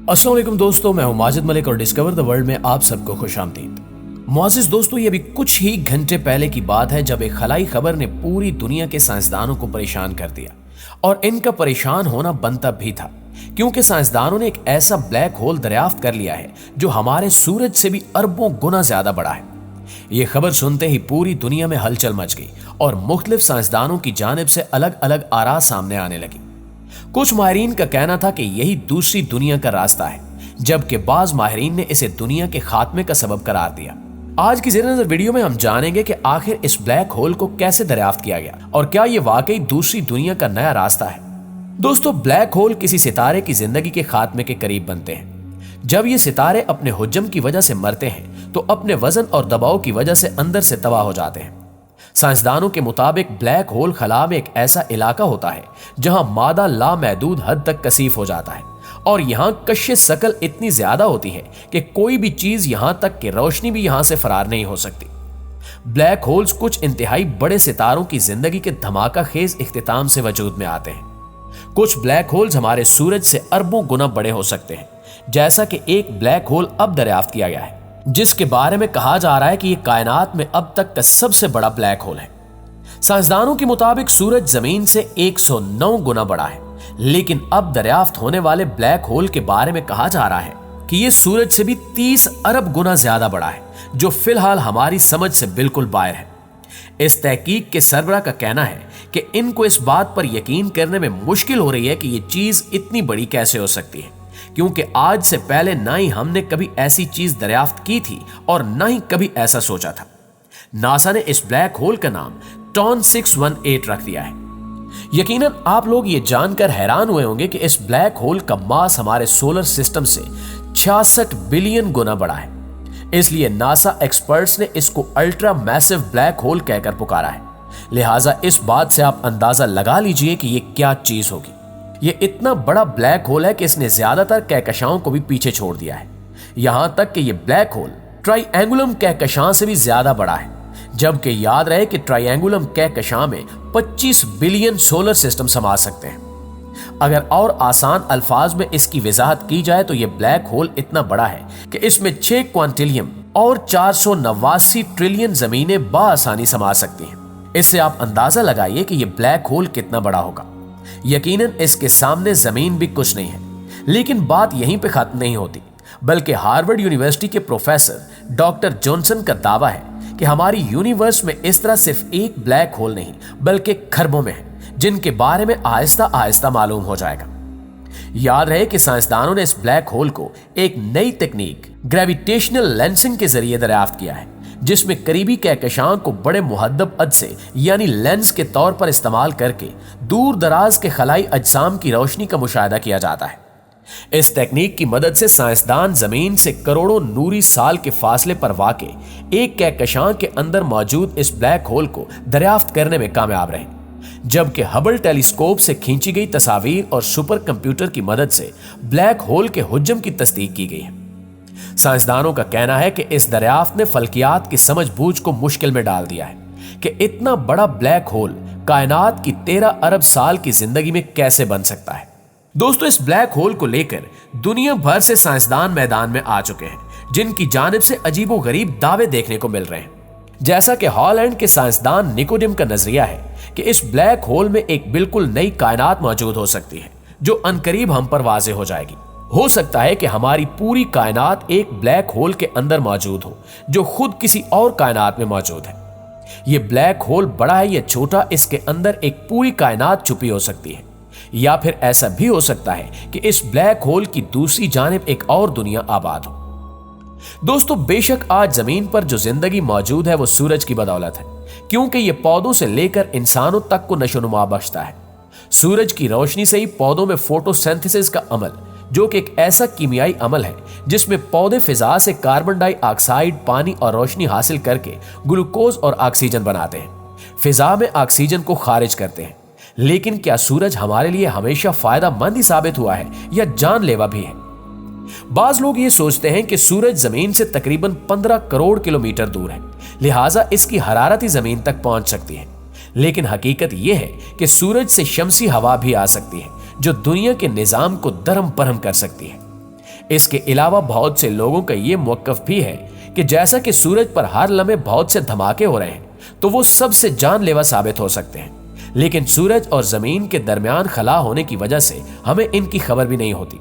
अस्सलाम वालेकुम दोस्तों, मैं हूं माजिद मलिक और डिस्कवर द वर्ल्ड में आप सबको खुश आमदीद। मुअज़्ज़िज़ दोस्तों, ये भी कुछ ही घंटे पहले की बात है जब एक खलाई खबर ने पूरी दुनिया के साइंसदानों को परेशान कर दिया। और इनका परेशान होना बनता भी था, क्योंकि साइंसदानों ने एक ऐसा ब्लैक होल दरियाफ्त कर लिया है जो हमारे सूरज से भी अरबों गुना ज्यादा बड़ा है। ये खबर सुनते ही पूरी दुनिया में हलचल मच गई और मुख्तलिफ साइंसदानों की जानिब से अलग अलग आरा सामने आने लगी। कुछ माहिरीन का कहना था कि यही दूसरी दुनिया का रास्ता है, जबकि बाज माहिरीन ने इसे दुनिया के खात्मे का सबब करार दिया। आज की ज़ेर-ए-नज़र वीडियो में हम जानेंगे कि आखिर इस ब्लैक होल को कैसे दरियाफ्त किया गया और क्या ये वाकई दूसरी दुनिया का नया रास्ता है। दोस्तों, ब्लैक होल किसी सितारे की जिंदगी के खात्मे के करीब बनते हैं। जब ये सितारे अपने हुज्जम की वजह से मरते हैं तो अपने वजन और दबाव की वजह से अंदर से तबाह हो जाते हैं। साइंसदानों के मुताबिक ब्लैक होल खला में एक ऐसा इलाका होता है जहां मादा लामहदूद हद तक कसीफ हो जाता है और यहां कश्श शकल इतनी ज्यादा होती है कि कोई भी चीज यहां तक कि रोशनी भी यहां से फरार नहीं हो सकती। ब्लैक होल्स कुछ इंतहाई बड़े सितारों की जिंदगी के धमाका खेज इख्तिताम से वजूद में आते हैं। कुछ ब्लैक होल्स हमारे सूरज से अरबों गुना बड़े हो सकते हैं, जैसा कि एक ब्लैक होल अब दरियाफ्त किया गया है, जिसके बारे में कहा जा रहा है कि यह कायनात में अब तक का सबसे बड़ा ब्लैक होल है। साइंसदानों के मुताबिक सूरज जमीन से 109 गुना बड़ा है, लेकिन अब दरियाफ्त होने वाले ब्लैक होल के बारे में कहा जा रहा है कि यह सूरज से भी 30 अरब गुना ज्यादा बड़ा है, जो फिलहाल हमारी समझ से बिल्कुल बाहर है। इस तहकीक के सरबराह का कहना है कि इनको इस बात पर यकीन करने में मुश्किल हो रही है कि यह चीज इतनी बड़ी कैसे हो सकती है, क्योंकि आज से पहले ना ही हमने कभी ऐसी चीज दरियाफ्त की थी और ना ही कभी ऐसा सोचा था। नासा ने इस ब्लैक होल का नाम टॉन 618 रख दिया है। यकीनन आप लोग ये जानकर हैरान हुए होंगे कि इस ब्लैक होल का मास हमारे सोलर सिस्टम से 66 बिलियन गुना बड़ा है। इसलिए नासा एक्सपर्ट्स ने इसको अल्ट्रा मैसिव ब्लैक होल कहकर पुकारा है। लिहाजा इस बात से आप अंदाजा लगा लीजिए कि ये क्या चीज होगी। ये इतना बड़ा ब्लैक होल है कि इसने ज्यादातर कहकशाओं को भी पीछे छोड़ दिया है। यहां तक कि ये ब्लैक होल ट्राइएंगुलम कहकशां से भी ज्यादा बड़ा है, जबकि याद रहे कि ट्राइएंगुलम कहकशां में 25 बिलियन सोलर सिस्टम समा सकते हैं। अगर और आसान अल्फाज में इसकी वजाहत की जाए तो यह ब्लैक होल इतना बड़ा है कि इसमें 6 क्वांटिलियम और 489 ट्रिलियन जमीनें बाआसानी समा सकती हैं। इससे आप अंदाजा लगाइए कि यह ब्लैक होल कितना बड़ा होगा। यकीनन इसके सामने जमीन भी कुछ नहीं है। लेकिन बात यहीं पे खत्म नहीं होती, बल्कि हार्वर्ड यूनिवर्सिटी के प्रोफेसर डॉक्टर जॉनसन का दावा है कि हमारी यूनिवर्स में इस तरह सिर्फ एक ब्लैक होल नहीं बल्कि खरबों में है, जिनके बारे में आहिस्ता आहिस्ता मालूम हो जाएगा। याद रहे कि साइंसदानों ने इस ब्लैक होल को एक नई तकनीक ग्रेविटेशनल लेंसिंग के जरिए दरियाफ्त किया है, जिसमें करीबी कहकशां को बड़े मुहद्दब अदसे यानी लेंस के तौर पर इस्तेमाल करके दूर दराज के खलाई अजसाम की रोशनी का मुशाहिदा किया जाता है। इस तकनीक की मदद से साइंसदान जमीन से करोड़ों नूरी साल के फासले पर वाक़े एक कहकशां के अंदर मौजूद इस ब्लैक होल को दरियाफ्त करने में कामयाब रहे, जबकि हबल टेलीस्कोप से खींची गई तस्वीर और सुपर कंप्यूटर की मदद से ब्लैक होल के हुज्जम की तस्दीक की गई है। साइंसदानों का कहना है कि इस दरियाफ्त ने फल्कियात की समझबूझ को मुश्किल में डाल दिया है कि इतना बड़ा ब्लैक होल कायनात की 13 अरब साल की जिंदगी में कैसे बन सकता है। दोस्तों, इस ब्लैक होल को लेकर दुनिया भर से साइंसदान मैदान में आ चुके हैं, जिनकी जानिब से अजीबो गरीब दावे देखने को मिल रहे हैं। जैसा कि हॉलैंड के साइंसदान निकोडिम का नजरिया है कि इस ब्लैक होल में एक बिल्कुल नई कायनात मौजूद हो सकती है, जो अनकरीब हम पर वाज़े हो जाएगी। हो सकता है कि हमारी पूरी कायनात एक ब्लैक होल के अंदर मौजूद हो, जो खुद किसी और कायनात में मौजूद है। यह ब्लैक होल बड़ा है या छोटा, इसके अंदर एक पूरी कायनात छुपी हो सकती है। या फिर ऐसा भी हो सकता है कि इस ब्लैक होल की दूसरी जानिब एक और दुनिया आबाद हो। दोस्तों, बेशक आज जमीन पर जो जिंदगी मौजूद है वो सूरज की बदौलत है, क्योंकि ये पौधों से लेकर इंसानों तक को नशोनुमा बख्शता है। सूरज की रोशनी से ही पौधों में फोटोसिंथेसिस का अमल, जो कि एक ऐसा कीमियाई अमल है जिसमें पौधे फिजा से कार्बन डाइऑक्साइड, पानी और रोशनी हासिल करके ग्लूकोज और ऑक्सीजन बनाते हैं, फिजा में ऑक्सीजन को खारिज करते हैं। लेकिन क्या सूरज हमारे लिए हमेशा फायदा मंद ही साबित हुआ है या जानलेवा भी है? बाज लोग ये सोचते हैं कि सूरज जमीन से तकरीबन 15 करोड़ किलोमीटर दूर है, लिहाजा इसकी हरारत ही जमीन तक पहुंच सकती है। लेकिन हकीकत यह है कि सूरज से शमसी हवा भी आ सकती है, जो दुनिया के निजाम को दरम परम कर सकती है। इसके अलावा बहुत से लोगों का ये मौक़िफ़ भी है कि जैसा कि सूरज पर हर लम्हे बहुत से धमाके हो रहे हैं, तो वो सबसे जानलेवा साबित हो सकते हैं, लेकिन सूरज और जमीन के दरमियान खला होने की वजह से हमें इनकी खबर भी नहीं होती।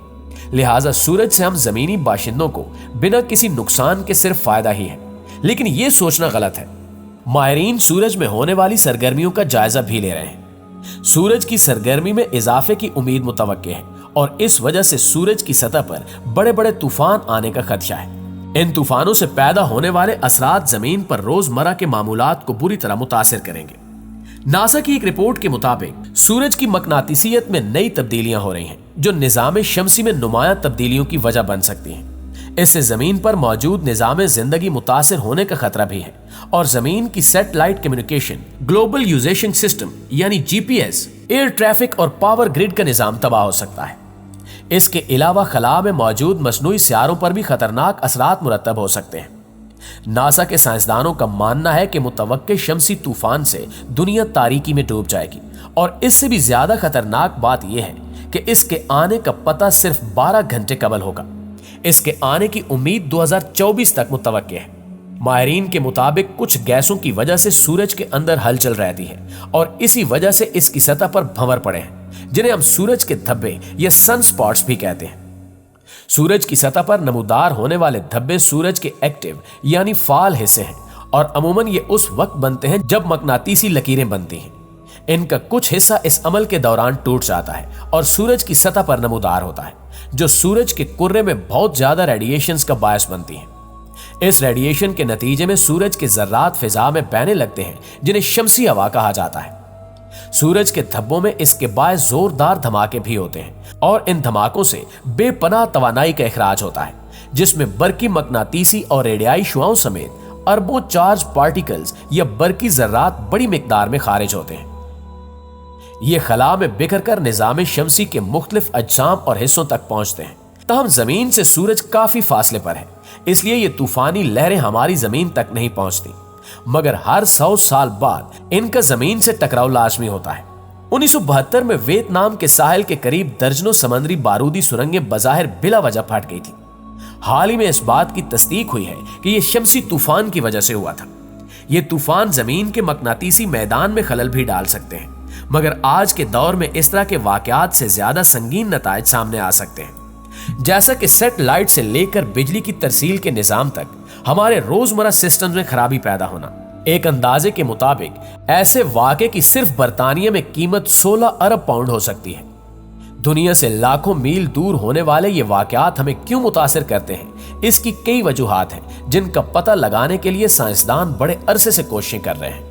लिहाजा सूरज से हम जमीनी बाशिंदों को बिना किसी नुकसान के सिर्फ फायदा ही है, लेकिन ये सोचना गलत है। माहिरीन सूरज में होने वाली सरगर्मियों का जायजा भी ले रहे हैं। सूरज की सरगर्मी में इजाफे की उम्मीद मुतवक्के है और इस वजह से सूरज की सतह पर बड़े बड़े तूफान आने का खदशा है। इन तूफानों से पैदा होने वाले असरात जमीन पर रोजमर्रा के मामूलात को बुरी तरह मुतासिर करेंगे। नासा की एक रिपोर्ट के मुताबिक सूरज की मकनातीसियत में नई तब्दीलियां हो रही हैं, जो निजाम शमसी में नुमायां तब्दीलियों की वजह बन सकती हैं। इससे जमीन पर मौजूद निजाम जिंदगी मुतासिर होने का खतरा भी है और जमीन की सैटेलाइट कम्युनिकेशन, ग्लोबल यूजेशन सिस्टम यानी जीपीएस, एयर ट्रैफिक और पावर ग्रिड का निजाम तबाह हो सकता है। इसके अलावा खला में मौजूद मसनूई सियारों पर भी खतरनाक असरात मुरतब हो सकते हैं। नासा के साइंसदानों का मानना है कि मुतवक्के शमसी तूफान से दुनिया तारीकी में डूब जाएगी और इससे भी ज्यादा खतरनाक बात यह है कि इसके आने का पता सिर्फ 12 घंटे कबल होगा। इसके आने की उम्मीद 2024 तक मुतवक्के है। माहिरीन के मुताबिक कुछ गैसों की वजह से सूरज के अंदर हलचल रहती है और इसी वजह से इसकी सतह पर भंवर पड़े हैं, जिन्हें हम सूरज के धब्बे या सन स्पॉट्स भी कहते हैं। सूरज की सतह पर नमूदार होने वाले धब्बे सूरज के एक्टिव यानी फाल हिस्से हैं और अमूमन ये उस वक्त बनते हैं जब मकनातीसी लकीरें बनती हैं। इनका कुछ हिस्सा इस अमल के दौरान टूट जाता है और सूरज की सतह पर नमूदार होता है, जो सूरज के कुर्रे में बहुत ज्यादा रेडिएशंस का बायस बनती है। इस रेडिएशन के नतीजे में सूरज के जर्रात फिजा में बहने लगते हैं, जिन्हें शमसी हवा कहा जाता है। सूरज के धब्बों में इसके बायस जोरदार धमाके भी होते हैं और इन धमाकों से बेपनाह तवानाई का इखराज होता है, जिसमें बरकी मकनातीसी और रेडियाई शुआओं समेत अरबों चार्ज पार्टिकल्स या बरकी जर्रात बड़ी मिकदार में खारिज होते हैं। ये खला में बिखर कर निजाम शमसी के मुख्तलिफ अज्जाम और हिस्सों तक पहुंचते हैं। तहम जमीन से सूरज काफी फासले पर है, इसलिए ये तूफानी लहरें हमारी जमीन तक नहीं पहुंचती, मगर हर 100 साल बाद इनका जमीन से टकराव लाजमी होता है। 1972 में वियतनाम के साहिल के करीब दर्जनों समंदरी बारूदी सुरंगें बज़ाहिर बिला वजह फट गई थी। हाल ही में इस बात की तस्दीक हुई है कि यह शमसी तूफान की वजह से हुआ था। ये तूफान जमीन के मकनातीसी मैदान में खलल भी डाल सकते हैं, मगर आज के दौर में इस तरह के वाकयात से ज्यादा संगीन नताइज सामने आ सकते हैं। जैसा कि सैटेलाइट से लेकर बिजली की तरसील के निजाम तक हमारे रोजमर्रा सिस्टम में खराबी पैदा होना। एक अंदाजे के मुताबिक ऐसे वाक़े की सिर्फ बरतानिया में कीमत 16 अरब पाउंड हो सकती है। दुनिया से लाखों मील दूर होने वाले ये वाकयात हमें क्यों मुतासिर करते हैं, इसकी कई वजूहात हैं, जिनका पता लगाने के लिए साइंसदान बड़े अरसे से कोशिशें कर रहे हैं।